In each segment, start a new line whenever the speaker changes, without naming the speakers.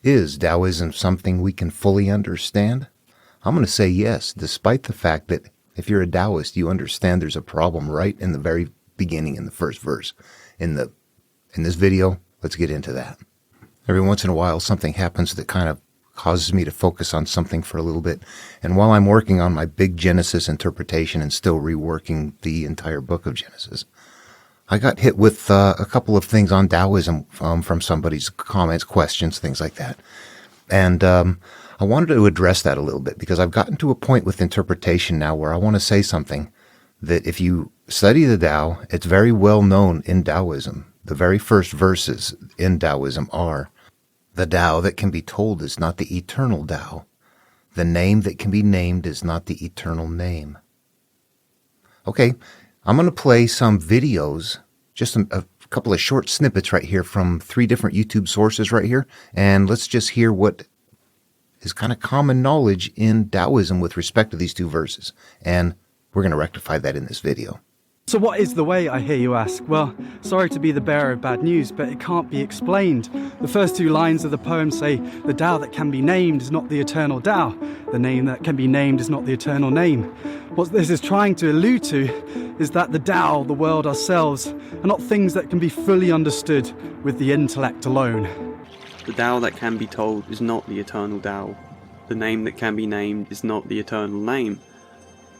Is Taoism something we can fully understand? I'm going to say yes, despite the fact that if you're a Taoist, you understand there's a problem right in the very beginning, in the first verse. In this video, let's get into that. Every once in a while, something happens that kind of causes me to focus on something for a little bit. And while I'm working on my big Genesis interpretation and still reworking the entire book of Genesis, I got hit with a couple of things on Taoism from somebody's comments, questions, things like that. And I wanted to address that a little bit because I've gotten to a point with interpretation now where I want to say something that if you study the Tao, it's very well known in Taoism. The very first verses in Taoism are, "The Tao that can be told is not the eternal Tao. The name that can be named is not the eternal name." Okay, I'm going to play some videos, just a couple of short snippets right here from 3 different YouTube sources right here, and let's just hear what is kind of common knowledge in Taoism with respect to these 2 verses, and we're going to rectify that in this video.
So what is the way, I hear you ask? Well, sorry to be the bearer of bad news, but it can't be explained. The first 2 lines of the poem say, "The Tao that can be named is not the eternal Tao. The name that can be named is not the eternal name." What this is trying to allude to is that the Tao, the world, ourselves, are not things that can be fully understood with the intellect alone.
The Tao that can be told is not the eternal Tao. The name that can be named is not the eternal name.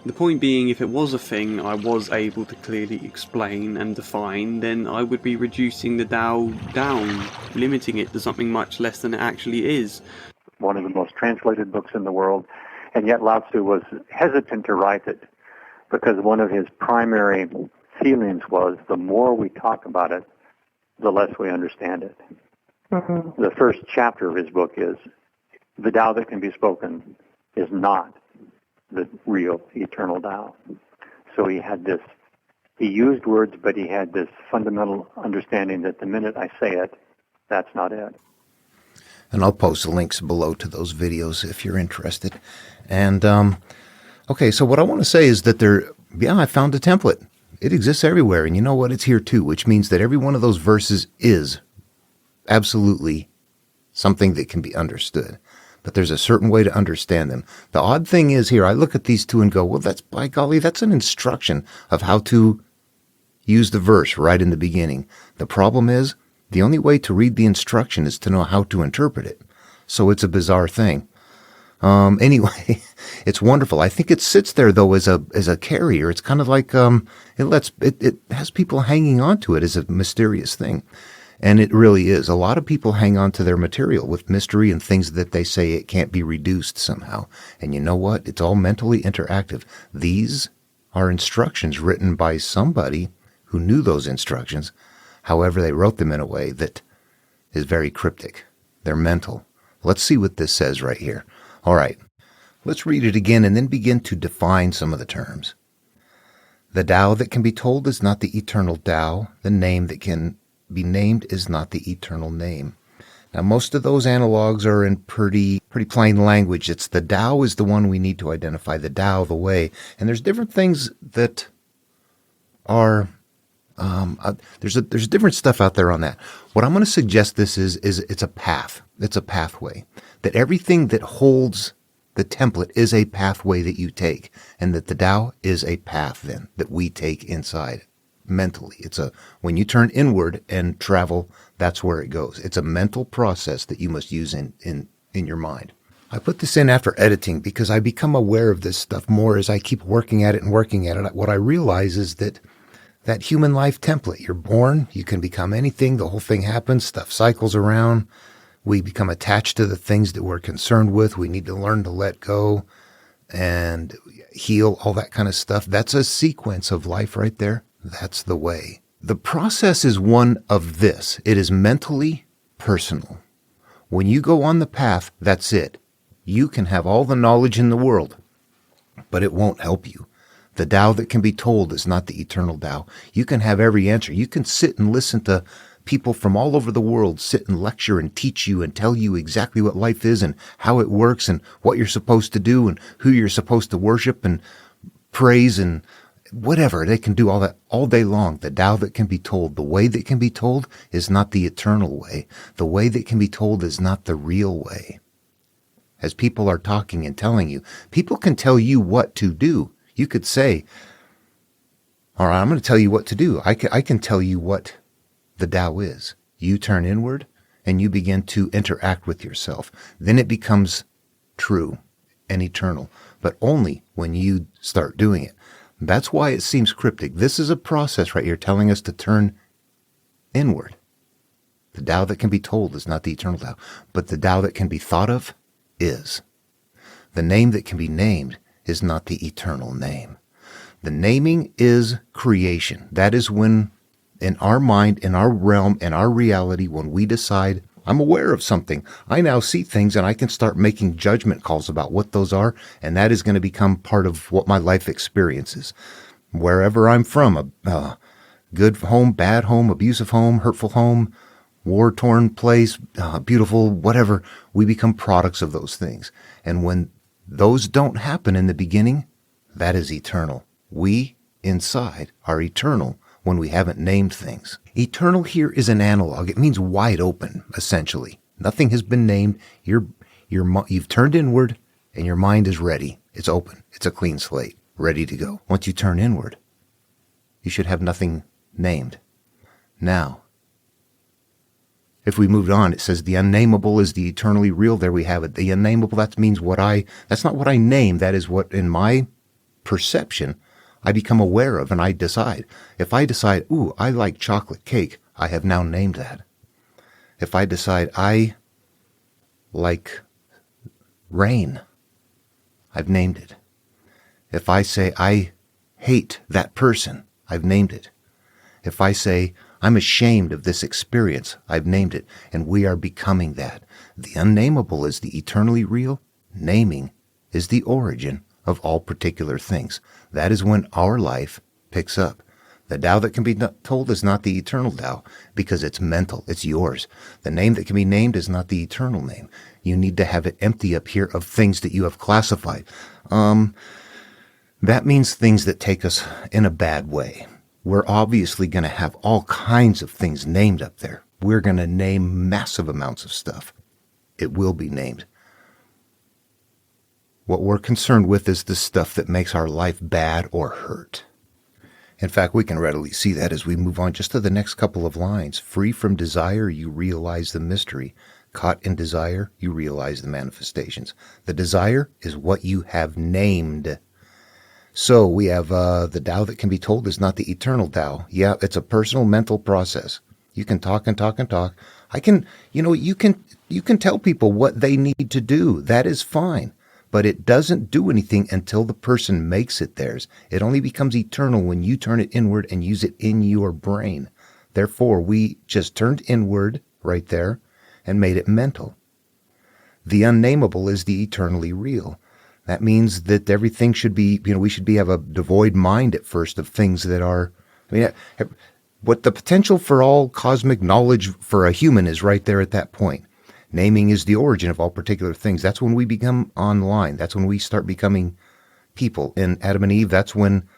The point being, if it was a thing I was able to clearly explain and define, then I would be reducing the Tao down, limiting it to something much less than it actually is.
One of the most translated books in the world, and yet Lao Tzu was hesitant to write it because one of his primary feelings was the more we talk about it, the less we understand it. The first chapter of his book is, "The Tao that can be spoken is not the real eternal Tao." So he used words, but he had this fundamental understanding that the minute I say it, that's not it.
And I'll post the links below to those videos if you're interested. And, okay, so what I want to say is that I found a template. It exists everywhere, and you know what? It's here too, which means that every one of those verses is absolutely something that can be understood. But there's a certain way to understand them. The odd thing is here, I look at these 2 and go, well, by golly, that's an instruction of how to use the verse right in the beginning. The problem is, the only way to read the instruction is to know how to interpret it. So it's a bizarre thing. Anyway, it's wonderful. I think it sits there though as a carrier. It's kind of like it has people hanging on to it as a mysterious thing. And it really is. A lot of people hang on to their material with mystery and things that they say it can't be reduced somehow. And you know what? It's all mentally interactive. These are instructions written by somebody who knew those instructions. However, they wrote them in a way that is very cryptic. They're mental. Let's see what this says right here. All right. Let's read it again and then begin to define some of the terms. "The Tao that can be told is not the eternal Tao. The name that can be named is not the eternal name." Now, most of those analogs are in pretty plain language. It's the Tao is the one we need to identify, the Tao, the way. And there's different things that are, there's different stuff out there on that. What I'm going to suggest this is it's a path. It's a pathway. That everything that holds the template is a pathway that you take. And that the Tao is a path then that we take inside. Mentally. When you turn inward and travel, that's where it goes. It's a mental process that you must use in your mind. I put this in after editing because I become aware of this stuff more as I keep working at it and working at it. What I realize is that human life template, you're born, you can become anything, the whole thing happens, stuff cycles around, we become attached to the things that we're concerned with, we need to learn to let go and heal, all that kind of stuff. That's a sequence of life right there. That's the way. The process is one of this. It is mentally personal. When you go on the path, that's it. You can have all the knowledge in the world, but it won't help you. The Tao that can be told is not the eternal Tao. You can have every answer. You can sit and listen to people from all over the world sit and lecture and teach you and tell you exactly what life is and how it works and what you're supposed to do and who you're supposed to worship and praise and whatever. They can do all that all day long. The Tao that can be told, the way that can be told is not the eternal way. The way that can be told is not the real way. As people are talking and telling you, people can tell you what to do. You could say, all right, I'm going to tell you what to do. I can tell you what the Tao is. You turn inward and you begin to interact with yourself. Then it becomes true and eternal, but only when you start doing it. That's why it seems cryptic. This is a process right here telling us to turn inward. The Tao that can be told is not the eternal Tao, but the Tao that can be thought of is. The name that can be named is not the eternal name. The naming is creation. That is when, in our mind, in our realm, in our reality, when we decide, I'm aware of something, I now see things and I can start making judgment calls about what those are, and that is going to become part of what my life experiences. Wherever I'm from, a good home, bad home, abusive home, hurtful home, war-torn place, beautiful, whatever, we become products of those things. And when those don't happen in the beginning, that is eternal. We, inside, are eternal when we haven't named things. Eternal here is an analog. It means wide open, essentially. Nothing has been named. You've turned inward, and your mind is ready. It's open. It's a clean slate, ready to go. Once you turn inward, you should have nothing named. Now, if we moved on, it says the unnameable is the eternally real. There we have it. The unnameable, that's not what I name. That is what, in my perception, I become aware of and I decide. If I decide, ooh, I like chocolate cake, I have now named that. If I decide I like rain, I've named it. If I say I hate that person, I've named it. If I say I'm ashamed of this experience, I've named it, and we are becoming that. The unnameable is the eternally real. Naming is the origin of all particular things. That is when our life picks up. The Tao that can be told is not the eternal Tao because it's mental. It's yours. The name that can be named is not the eternal name. You need to have it empty up here of things that you have classified. That means things that take us in a bad way. We're obviously going to have all kinds of things named up there. We're going to name massive amounts of stuff. It will be named. What we're concerned with is the stuff that makes our life bad or hurt. In fact, we can readily see that as we move on just to the next couple of lines. Free from desire, you realize the mystery. Caught in desire, you realize the manifestations. The desire is what you have named. So we have the Tao that can be told is not the eternal Tao. Yeah, it's a personal mental process. You can talk and talk and talk. You can tell people what they need to do. That is fine. But it doesn't do anything until the person makes it theirs. It only becomes eternal when you turn it inward and use it in your brain. Therefore, we just turned inward right there and made it mental. The unnameable is the eternally real. That means that everything should be, we should have a devoid mind at first of things that are, what the potential for all cosmic knowledge for a human is right there at that point. Naming is the origin of all particular things. That's when we become online. That's when we start becoming people. In Adam and Eve, that's when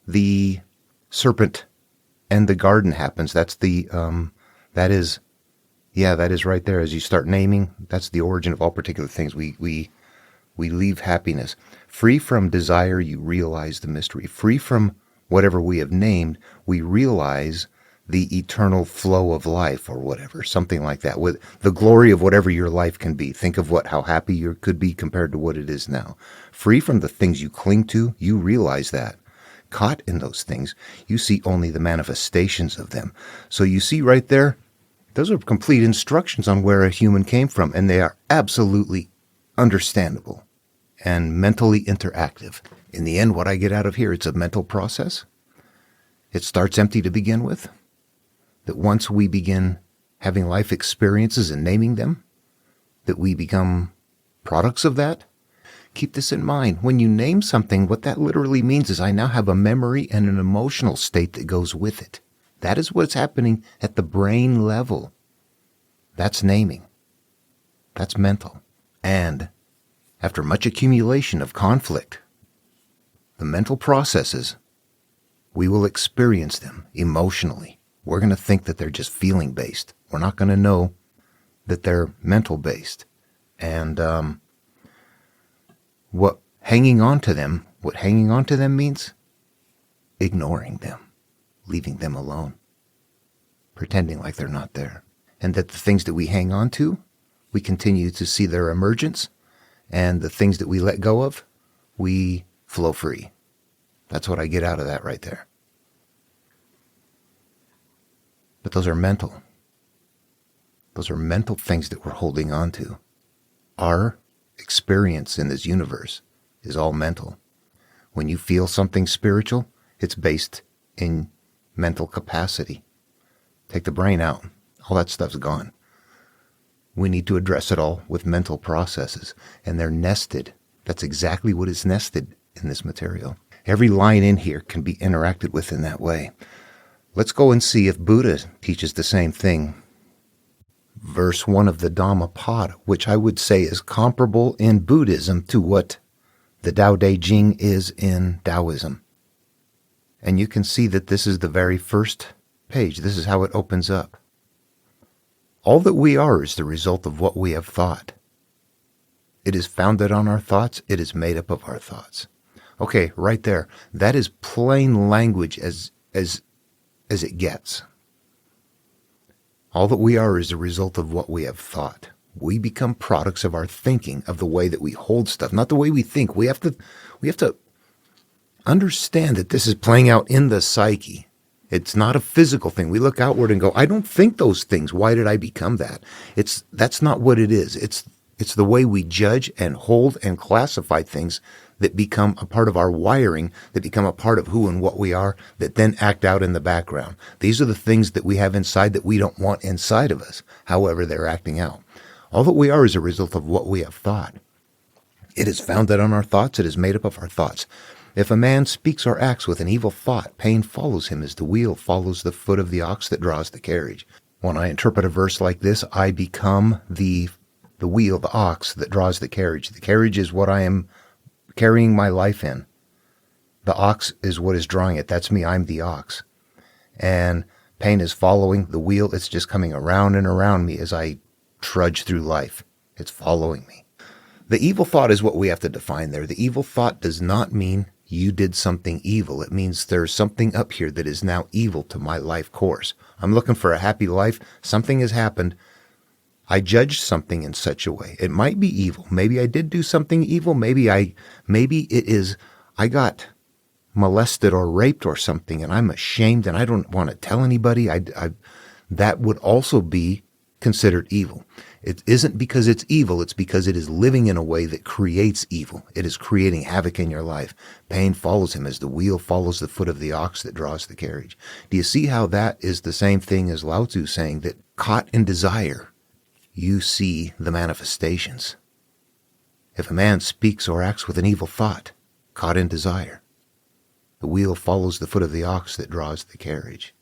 the serpent and the garden happens. That is right there. As you start naming, that's the origin of all particular things. We leave happiness. Free from desire, you realize the mystery. Free from whatever we have named, we realize the eternal flow of life or whatever, something like that, with the glory of whatever your life can be. Think of how happy you could be compared to what it is now. Free from the things you cling to, you realize that. Caught in those things, you see only the manifestations of them. So you see right there, those are complete instructions on where a human came from, and they are absolutely understandable and mentally interactive. In the end, what I get out of here, it's a mental process. It starts empty to begin with. That once we begin having life experiences and naming them, that we become products of that. Keep this in mind. When you name something, what that literally means is I now have a memory and an emotional state that goes with it. That is what's happening at the brain level. That's naming. That's mental. And after much accumulation of conflict, the mental processes We will experience them emotionally. We're going to think that they're just feeling based. We're not going to know that they're mental based. And what hanging on to them means? Ignoring them, leaving them alone, pretending like they're not there. And that the things that we hang on to, we continue to see their emergence, and the things that we let go of, we flow free. That's what I get out of that right there. But those are mental. Those are mental things that we're holding on to. Our experience in this universe is all mental. When you feel something spiritual, it's based in mental capacity. Take the brain out. All that stuff's gone. We need to address it all with mental processes, and they're nested. That's exactly what is nested in this material. Every line in here can be interacted with in that way. Let's go and see if Buddha teaches the same thing. Verse 1 of the Dhammapada, which I would say is comparable in Buddhism to what the Tao Te Ching is in Taoism. And you can see that this is the very first page. This is how it opens up. All that we are is the result of what we have thought. It is founded on our thoughts. It is made up of our thoughts. Okay, right there. That is plain language as it gets. All that we are is the result of what we have thought. We become products of our thinking, of the way that we hold stuff, not the way we think. We have to understand that this is playing out in the psyche. It's not a physical thing. We look outward and go, I don't think those things. Why did I become that? That's not what it is. It's the way we judge and hold and classify things that become a part of our wiring, that become a part of who and what we are, that then act out in the background. These are the things that we have inside that we don't want inside of us, however they're acting out. All that we are is a result of what we have thought. It is founded on our thoughts. It is made up of our thoughts. If a man speaks or acts with an evil thought, pain follows him as the wheel follows the foot of the ox that draws the carriage. When I interpret a verse like this, I become the wheel, the ox that draws the carriage. The carriage is what I am carrying my life in. The ox is what is drawing it. That's me. I'm the ox. And pain is following the wheel. It's just coming around and around me as I trudge through life. It's following me. The evil thought is what we have to define there. The evil thought does not mean you did something evil. It means there's something up here that is now evil to my life course. I'm looking for a happy life. Something has happened. I judged something in such a way. It might be evil. Maybe I did do something evil. Maybe it is I got molested or raped or something, and I'm ashamed and I don't want to tell anybody. That would also be considered evil. It isn't because it's evil. It's because it is living in a way that creates evil. It is creating havoc in your life. Pain follows him as the wheel follows the foot of the ox that draws the carriage. Do you see how that is the same thing as Lao Tzu saying that caught in desire, you see the manifestations? If a man speaks or acts with an evil thought, caught in desire, the wheel follows the foot of the ox that draws the carriage.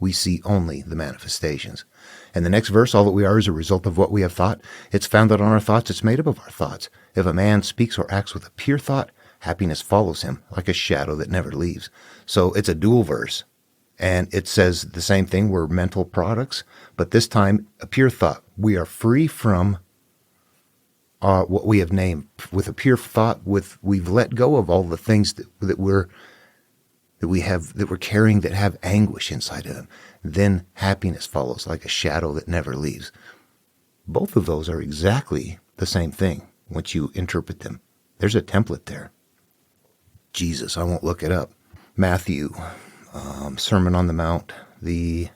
We see only the manifestations. And the next verse, all that we are is a result of what we have thought. It's founded on our thoughts. It's made up of our thoughts. If a man speaks or acts with a pure thought, happiness follows him like a shadow that never leaves. So it's a dual verse. And it says the same thing. We're mental products. But this time, a pure thought. We are free from what we have named. With a pure thought, we've let go of all the things that we're carrying that have anguish inside of them. Then happiness follows like a shadow that never leaves. Both of those are exactly the same thing once you interpret them. There's a template there. Jesus, I won't look it up. Matthew, Sermon on the Mount, the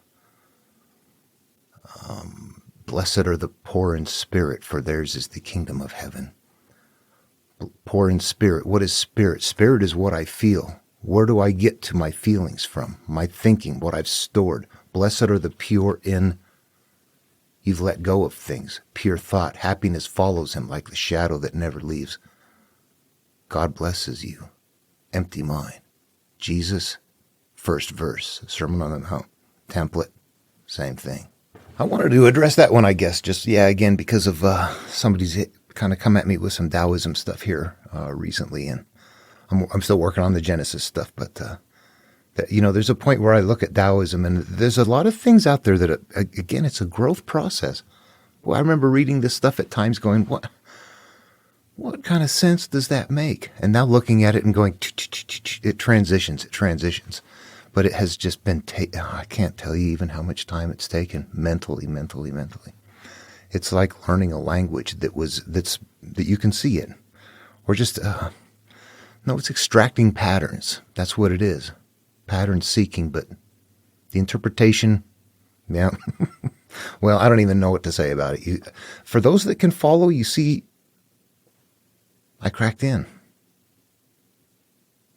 blessed are the poor in spirit, for theirs is the kingdom of heaven. Poor in spirit. What is spirit? Spirit is what I feel. Where do I get to my feelings from? My thinking, what I've stored. Blessed are the pure in, you've let go of things. Pure thought. Happiness follows him like the shadow that never leaves. God blesses you. Empty mind. Jesus, first verse, Sermon on the Mount. Template, same thing. I wanted to address that one, I guess, just, again, because of somebody's kind of come at me with some Taoism stuff here recently, and I'm still working on the Genesis stuff, but There's a point where I look at Taoism, and there's a lot of things out there that, again, it's a growth process. Well, I remember reading this stuff at times going, what kind of sense does that make? And now looking at it and going, it transitions. But it has just been, I can't tell you even how much time it's taken mentally. It's like learning a language that you can see it. Or just, no, it's extracting patterns. That's what it is. Pattern seeking, but the interpretation, yeah. Well, I don't even know what to say about it. For those that can follow, you see, I cracked in.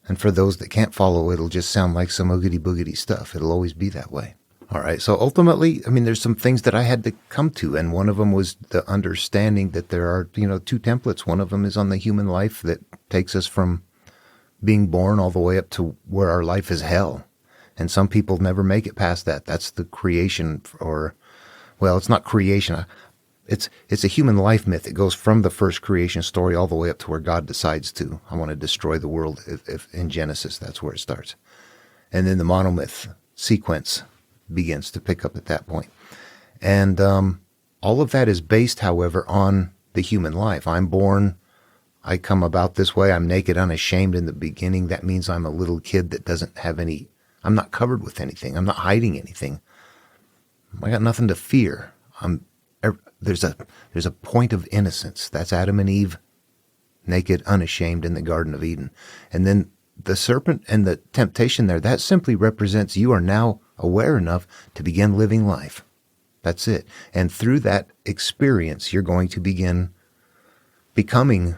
And for those that can't follow, it'll just sound like some oogity-boogity stuff. It'll always be that way. All right, so ultimately, there's some things that I had to come to, and one of them was the understanding that there are, two templates. One of them is on the human life that takes us from being born all the way up to where our life is hell. And some people never make it past that. That's the creation, it's not creation. It's a human life myth. It goes from the first creation story all the way up to where God decides to, I want to destroy the world. If in Genesis, that's where it starts. And then the monomyth sequence begins to pick up at that point. And all of that is based, however, on the human life. I'm born, I come about this way, I'm naked, unashamed in the beginning. That means I'm a little kid that doesn't have I'm not covered with anything. I'm not hiding anything. I got nothing to fear. There's a point of innocence. That's Adam and Eve, naked, unashamed in the Garden of Eden. And then the serpent and the temptation there, that simply represents you are now aware enough to begin living life. That's it. And through that experience, you're going to begin becoming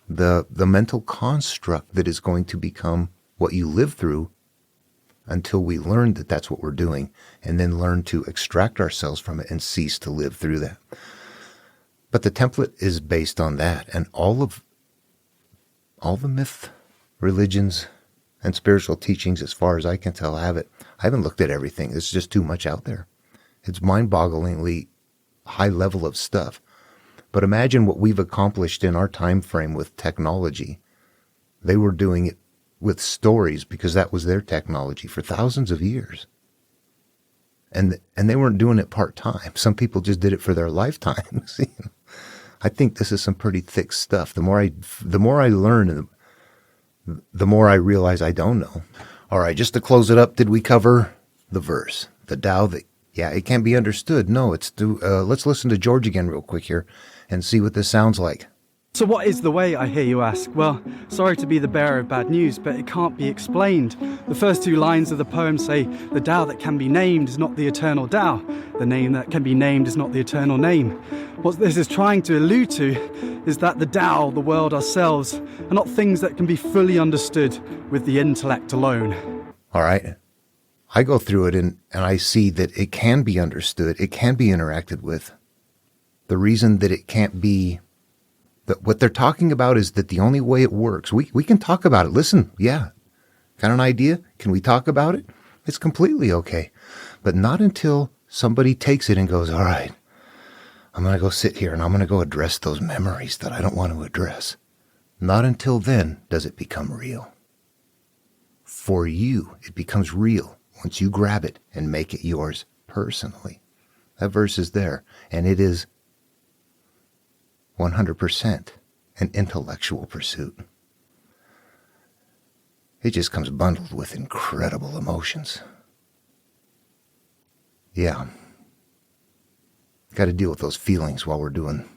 the mental construct that is going to become what you live through until we learn that that's what we're doing, and then learn to extract ourselves from it and cease to live through that. But the template is based on that, and all the myth, religions, and spiritual teachings, as far as I can tell, have it. I haven't looked at everything. There's just too much out there. It's mind-bogglingly high level of stuff. But imagine what we've accomplished in our time frame with technology. They were doing it with stories because that was their technology for thousands of years. And they weren't doing it part-time. Some people just did it for their lifetimes. I think this is some pretty thick stuff. The more I learn, the more I realize I don't know. All right, just to close it up, did we cover the verse? The Tao that, it can't be understood. No, let's listen to George again real quick here and see what this sounds like.
So what is the way, I hear you ask? Well, sorry to be the bearer of bad news, but it can't be explained. The first two lines of the poem say, the Tao that can be named is not the eternal Tao. The name that can be named is not the eternal name. What this is trying to allude to is that the Tao, the world, ourselves, are not things that can be fully understood with the intellect alone.
All right. I go through it and I see that it can be understood. It can be interacted with. The reason that it can't be... what they're talking about is that the only way it works, we can talk about it. Listen, got an idea? Can we talk about it? It's completely okay. But not until somebody takes it and goes, all right, I'm going to go sit here and I'm going to go address those memories that I don't want to address. Not until then does it become real. For you, it becomes real once you grab it and make it yours personally. That verse is there, and it is 100% an intellectual pursuit. It just comes bundled with incredible emotions. Yeah. Got to deal with those feelings while we're doing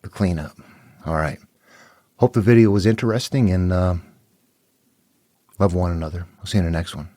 the cleanup. All right. Hope the video was interesting, and love one another. I'll see you in the next one.